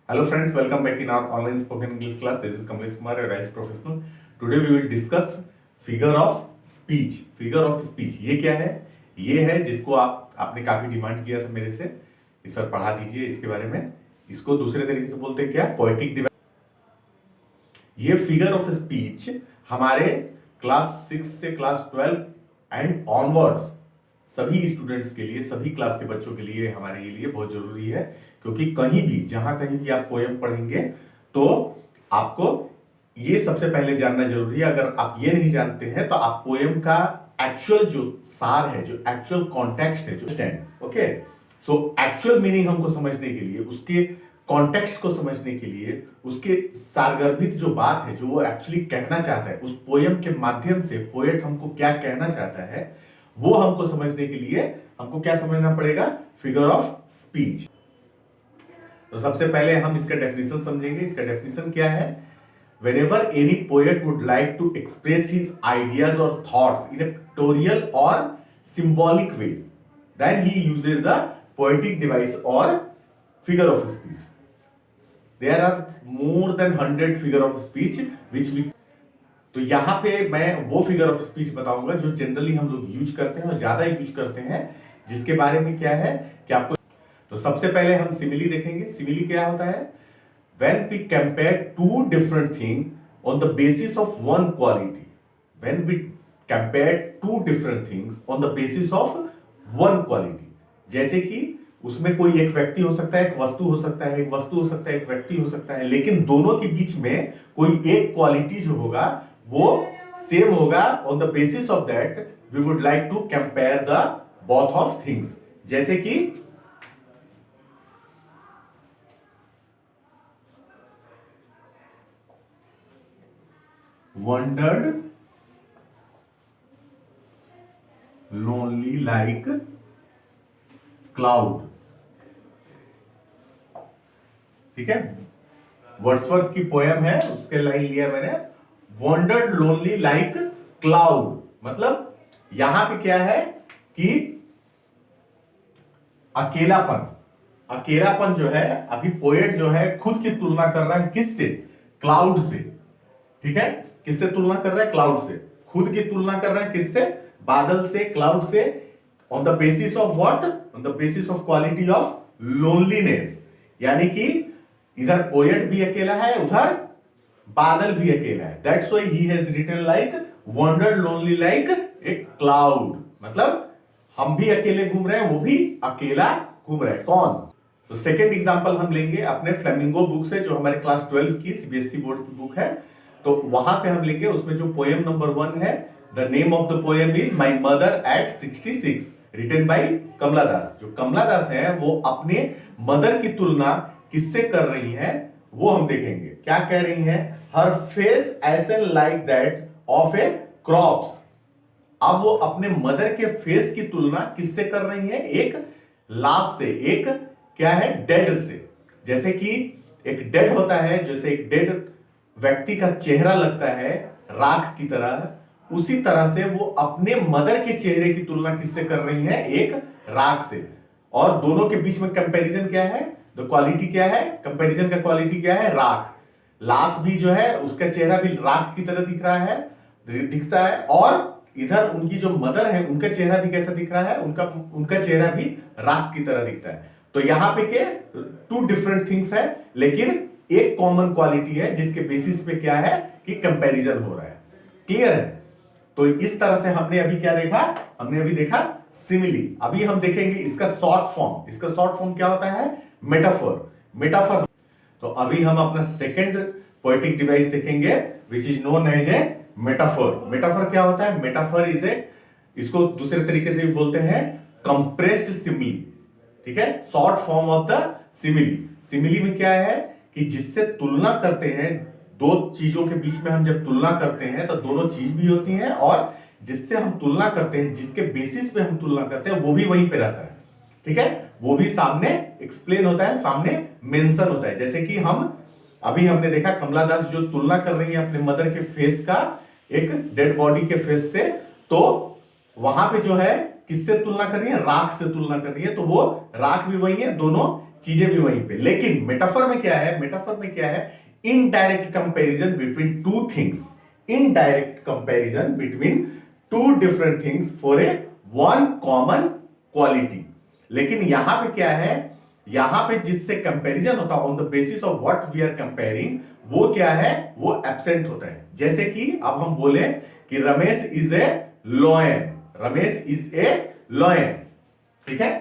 Hello friends, welcome back in our online spoken English class. This is Kamlesh Kumar, your ICE professional. Today we will discuss figure of speech. Figure of speech ये क्या है? ये है जिसको आपने काफी demand किया था मेरे से, इस पर पढ़ा दीजिए इसके बारे में। इसको दूसरे तरीके से बोलते हैं क्या? Poetic device. ये फिगर ऑफ स्पीच हमारे क्लास 6 से क्लास 12 एंड ऑनवर्ड्स सभी स्टूडेंट्स के लिए, सभी क्लास के बच्चों के लिए, हमारे लिए बहुत जरूरी है। क्योंकि कहीं भी, जहां कहीं भी आप पोएम पढ़ेंगे तो आपको ये सबसे पहले जानना जरूरी है। अगर आप ये नहीं जानते हैं तो आप पोएम का एक्चुअल जो सार है, जो एक्चुअल कॉन्टेक्स्ट है, जो stand, okay, so actual meaning हमको समझने के लिए, उसके कॉन्टेक्स्ट को समझने के लिए, उसके सारगर्भित जो बात है, जो वो एक्चुअली कहना चाहता है, उस पोएम के माध्यम से पोएट हमको क्या कहना चाहता है, वो हमको समझने के लिए हमको क्या समझना पड़ेगा? Figure of speech. तो सबसे पहले हम इसका डेफिनेशन समझेंगे। इसका डेफिनेशन क्या है? Whenever any poet would like to express his ideas or thoughts in a pictorial or symbolic way, then he uses the poetic device or figure of speech. There are more than 100 figure of speech which we, तो यहां पे मैं वो figure of speech बताऊंगा जो generally हम लोग use करते हैं और ज्यादा यूज करते हैं, जिसके बारे में क्या है कि आपको। तो सबसे पहले हम सिमिली देखेंगे। सिमिली क्या होता है? When we compare two different things on the basis of one quality. When we compare two different things on the basis of one quality. जैसे कि उसमें कोई एक व्यक्ति हो सकता है, एक वस्तु हो सकता है, एक वस्तु हो सकता है, एक व्यक्ति हो सकता है, लेकिन दोनों के बीच में कोई एक क्वालिटी जो होगा वो सेम होगा। On the basis of that we would like to compare the both of things. जैसे कि wondered lonely like cloud। ठीक है, वर्ड्सवर्थ की पोएम है, उसके लाइन लिया मैंने, wondered lonely like cloud। मतलब यहां पे क्या है कि अकेलापन, अकेलापन जो है, अभी पोएट जो है खुद की तुलना कर रहा है किससे? क्लाउड से। ठीक है, किससे तुलना कर रहा है? क्लाउड से। खुद की तुलना कर रहा है किससे? बादल से, क्लाउड से। On the basis of what? On the basis of quality of loneliness. यानी कि इधर पोएट भी अकेला है, उधर बादल भी अकेला है। That's why he has written like wandered lonely like a cloud. मतलब हम भी अकेले घूम रहे हैं, वो भी अकेला घूम रहा है। कौन? तो सेकंड एग्जांपल हम लेंगे अपने फ्लेमिंगो बुक से, जो हमारे क्लास 12 की सीबीएसई बोर्ड की बुक है। तो वहां से हम लेंगे, उसमें जो पोएम नंबर 1 है, the name of the poem is my mother at 66, written by Kamala Das. जो कमला दास है वो अपने मदर की तुलना किससे कर रही है वो हम देखेंगे। क्या कह रही है? Her face ashen like that of a corpse. अब वो अपने मदर के फेस की तुलना किससे कर रही है? एक लाश से, एक क्या है? डेड से। जैसे कि एक डेड होता है, जैसे एक डेड व्यक्ति का चेहरा लगता है राख की तरह, उसी तरह से वो अपने मदर के चेहरे की तुलना किससे कर रही है? एक राख से। और दोनों के बीच में कंपैरिजन क्या है? द क्वालिटी क्या है? कंपैरिजन का क्वालिटी क्या है? राख। लाश भी जो है उसका चेहरा भी राख की तरह दिख रहा है, दिखता है। और इधर उनकी जो मदर है उनका चेहरा भी कैसा दिख रहा है? उनका चेहरा भी राख की तरह दिखता है। तो यहां पे के टू डिफरेंट थिंग्स है, लेकिन एक कॉमन क्वालिटी है जिसके बेसिस पे क्या है कि कंपैरिजन हो रहा है। क्लियर है? तो इस तरह से हमने अभी क्या देखा? हमने अभी देखा सिमिली। अभी हम देखेंगे इसका शॉर्ट फॉर्म। इसका शॉर्ट फॉर्म क्या होता है? मेटाफोर। मेटाफोर। तो अभी हम अपना सेकंड पोएटिक डिवाइस देखेंगे which is known as a metaphor. Metaphor क्या होता है? मेटाफोर इज ए, इसको दूसरे तरीके से भी बोलते हैं कंप्रेस्ड सिमिली। ठीक है, short form of the simile. Simile में क्या है कि जिससे तुलना करते हैं, दो चीजों के बीच में हम जब तुलना करते हैं तो दोनों चीज भी होती हैं, और जिससे हम तुलना करते हैं, जिसके बेसिस पे हम तुलना करते हैं, वो भी वहीं पे रहता है। ठीक है, वो भी सामने एक्सप्लेन होता है, सामने मेंशन होता है। जैसे कि अभी हमने देखा कमला दास जो तुलना कर रही है अपने मदर के फेस का एक डेड बॉडी के फेस से, तो वहां पे जो है किससे तुलना कर रही है? राख से तुलना कर रही है। तो वो राख भी वही है, दोनों चीजें भी वहीं पे। लेकिन मेटाफर में क्या है, मेटाफर में क्या है, indirect comparison between two things, indirect comparison between two different things for a one common quality. लेकिन यहां पे क्या है, यहां पे जिससे कंपैरिजन होता है on the basis of what we are comparing, वो क्या है, वो एब्सेंट होता है। जैसे कि अब हम बोले कि Ramesh is a lion, Ramesh is a lion, ठीक है,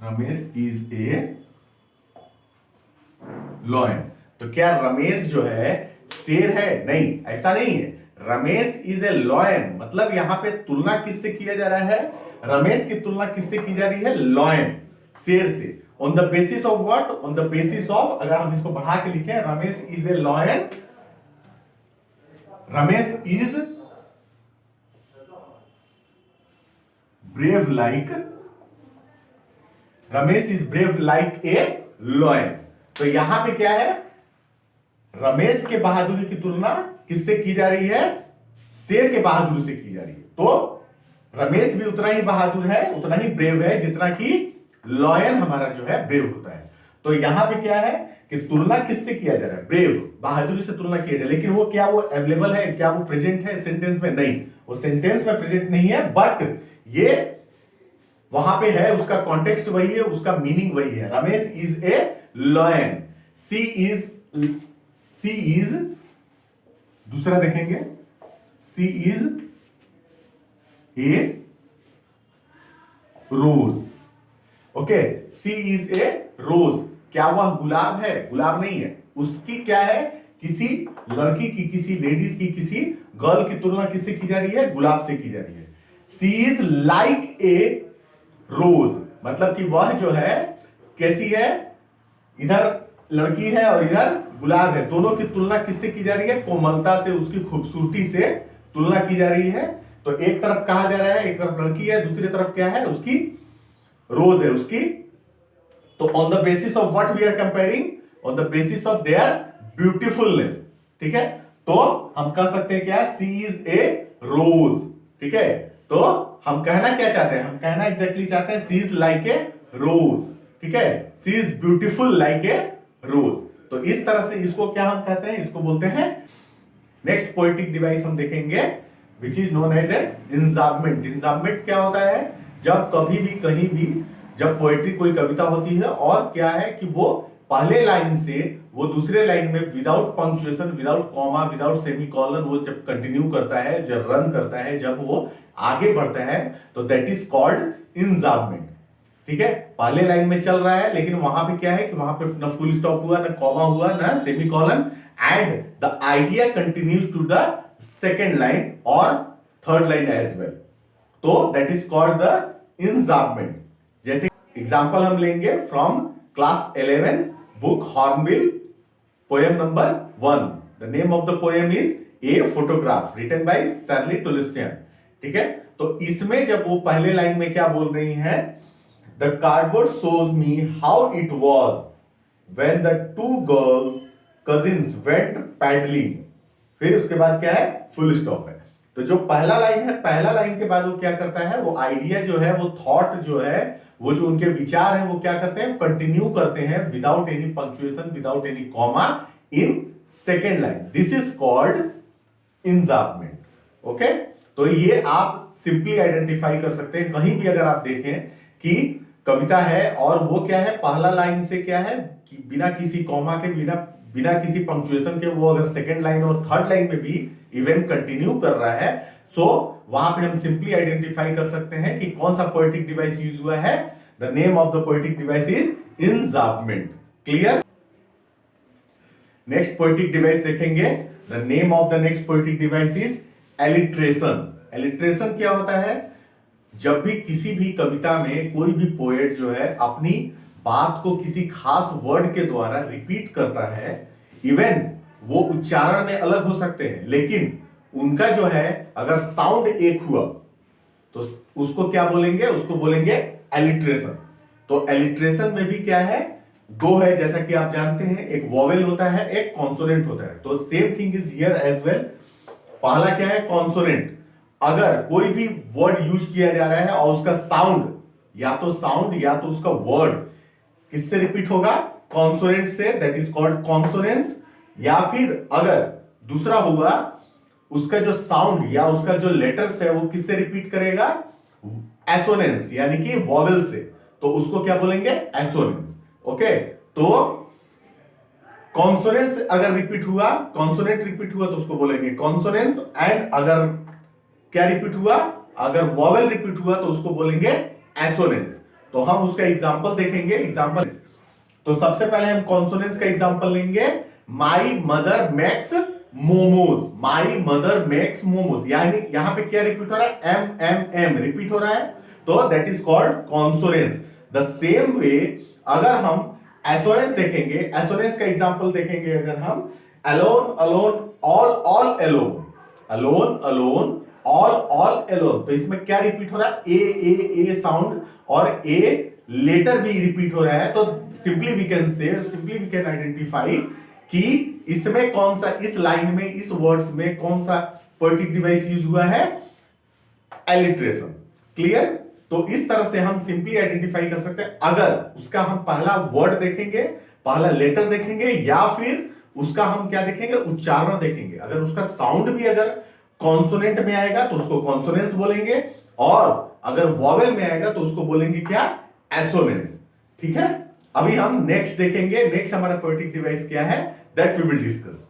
रमेश इज ए लॉयन। तो क्या रमेश जो है शेर है? नहीं, ऐसा नहीं है। रमेश इज ए लॉयन मतलब यहां पे तुलना किससे किया जा रहा है, रमेश की तुलना किससे की जा रही है, लॉयन, शेर से। On the basis of what, on the basis of, अगर हम इसको बढ़ा के लिखें, Ramesh is a lion, Ramesh is brave like, Ramesh is brave like a lion. तो यहां पे क्या है, रमेश के बहादुरी की तुलना किससे की जा रही है, शेर के बहादुरी से की जा रही है। तो रमेश भी उतना ही बहादुर है, उतना ही ब्रेव है जितना कि लॉयन हमारा जो है ब्रेव होता है। तो यहां पे क्या है कि तुलना किससे किया जा रहा है, ब्रेव, बहादुरी से तुलना किया जा रहा है। लेकिन वो क्या वो अवेलेबल है, क्या वो प्रेजेंट है सेंटेंस में? नहीं, वो सेंटेंस में प्रेजेंट नहीं है, बट ये वहां पे है, उसका कॉन्टेक्स्ट वही है, उसका मीनिंग वही है। Ramesh is a lion, she is दूसरा देखेंगे, she is a rose, okay, she is a rose. क्या वह गुलाब है? गुलाब नहीं है। उसकी क्या है, किसी लड़की की, किसी लेडीज की, किसी गर्ल की तुलना किससे की जा रही है, गुलाब से की जा रही है। सी इज लाइक ए रोज मतलब कि वह जो है कैसी है, इधर लड़की है और इधर गुलाब है, दोनों की तुलना किससे की जा रही है, कोमलता से, उसकी खूबसूरती से तुलना की जा रही है। तो एक तरफ कहा जा रहा है, एक तरफ लड़की है, दूसरी तरफ क्या है, उसकी रोज है उसकी। तो on the basis of what we are comparing, on the basis of their beautifulness, ठीक है। तो हम कह सकते हैं क्या, सी इज ए रोज, ठीक है। तो हम कहना क्या चाहते हैं, हम कहना एग्जैक्टली चाहते हैं सी इज लाइक ए रोज, ठीक है, सी इज ब्यूटीफुल लाइक ए रोज। तो इस तरह से इसको क्या हम कहते हैं, इसको बोलते हैं, नेक्स्ट पोएटिक डिवाइस हम देखेंगे which is known as a enjambment. Enjambment क्या होता है, जब कभी भी कहीं भी जब पोएट्री कोई कविता होती है और क्या है कि वो पहले लाइन से वो दूसरे लाइन में without punctuation, without comma, without semicolon वो जब कंटिन्यू करता है, जब रन करता है, जब वो आगे बढ़ता है, तो दैट इज कॉल्ड इंजाबमेंट, ठीक है। पहले लाइन में चल रहा है लेकिन वहां पे क्या है कि वहां पे ना फुल स्टॉप हुआ, ना कॉमा हुआ, ना semicolon, and the idea continues to the second line और थर्ड लाइन एज वेल। तो that is called the enjambment. जैसे एग्जांपल हम लेंगे from class 11 book Hornbill, poem number 1। The name of the poem is a photograph, written by Shirley Toulouse, ठीक है। तो इसमें जब वो पहले लाइन में क्या बोल रही है, the cardboard shows me how it was when the two girl cousins went paddling, फिर उसके बाद क्या है, फुल स्टॉप है। तो जो पहला लाइन है, पहला लाइन के बाद वो क्या करता है, वो आइडिया जो है, वो थॉट जो है, वो जो उनके विचार है, वो क्या करते हैं, कंटिन्यू करते हैं without any punctuation, without any comma in second line. This is called enjambment, okay. तो ये आप सिंपली आइडेंटिफाई कर सकते हैं, कहीं भी अगर आप देखें कि कविता है और वो क्या है, पहला लाइन से क्या है कि बिना किसी कॉमा के, बिना किसी पंक्चुएशन के वो अगर सेकेंड लाइन और थर्ड लाइन में भी इवेंट कंटिन्यू कर रहा है, सो वहां पे हम सिंपली आइडेंटिफाई कर सकते हैं कि कौन सा पोएटिक डिवाइस यूज हुआ है। The name of the poetic device is enjambment, clear. Next poetic device देखेंगे, the name of the next poetic device is alliteration. Alliteration क्या होता है, जब भी किसी भी कविता में कोई भी पोएट जो है अपनी बात को किसी खास वर्ड के द्वारा रिपीट करता है, इवन वो उच्चारण में अलग हो सकते हैं, लेकिन उनका जो है अगर साउंड एक हुआ तो उसको क्या बोलेंगे, उसको बोलेंगे एलिट्रेशन। तो एलिट्रेशन में भी क्या है, दो है, जैसा कि आप जानते हैं, एक वॉवेल होता है, एक कॉन्सोनेंट होता है। तो same thing is here as well. पहला क्या है, कॉन्सोनेंट, अगर कोई भी वर्ड यूज किया जा रहा है और उसका साउंड या तो उसका वर्ड किससे रिपीट होगा, कॉन्सोनेंट से, दैट इज कॉल्ड कॉन्सोनेंस। या फिर अगर दूसरा होगा उसका जो साउंड या उसका जो लेटर्स है वो किससे रिपीट करेगा, एसोनेंस यानी कि वॉवेल से, तो उसको क्या बोलेंगे, एसोनेंस। ओके, तो कॉन्सोनेंस अगर रिपीट हुआ, कॉन्सोनेंट रिपीट हुआ तो उसको बोलेंगे कॉन्सोनेंस, एंड अगर क्या रिपीट हुआ, अगर वॉवेल रिपीट हुआ तो उसको बोलेंगे एसोनेंस। तो हम उसका एग्जांपल देखेंगे। एग्जांपल, तो सबसे पहले हम कॉन्सोनेंस का एग्जांपल लेंगे। My mother makes momos, my mother makes momos, यानी यहां पे क्या रिपीट हो रहा है, एम एम एम रिपीट हो रहा है, तो that is called consonance. The same way अगर हम एसोनेंस देखेंगे, एसोनेंस का एग्जांपल देखेंगे अगर हम, alone alone all all alone, alone alone all alone, तो इसमें क्या रिपीट हो रहा है, ए साउंड और ए लेटर भी रिपीट हो रहा है। तो सिंपली वी कैन आइडेंटिफाई कि इसमें कौन सा, इस लाइन में, इस वर्ड्स में कौन सा पोएटिक डिवाइस यूज हुआ है, एलिट्रेशन। क्लियर? तो इस तरह से हम सिंपली आइडेंटिफाई कर सकते हैं। अगर उसका हम पहला वर्ड देखेंगे, पहला लेटर देखेंगे, या फिर उसका हम क्या देखेंगे, उच्चारण देखेंगे। अगर उसका साउंड भी अगर कॉन्सोनेंट में आएगा तो उसको कॉन्सोनेंस बोलेंगे, और अगर वॉवेल में आएगा तो उसको बोलेंगे क्या, एसोनेंस। ठीक है, अभी हम नेक्स्ट देखेंगे, नेक्स्ट हमारा पोएटिक डिवाइस क्या है, दैट वी विल डिस्कस।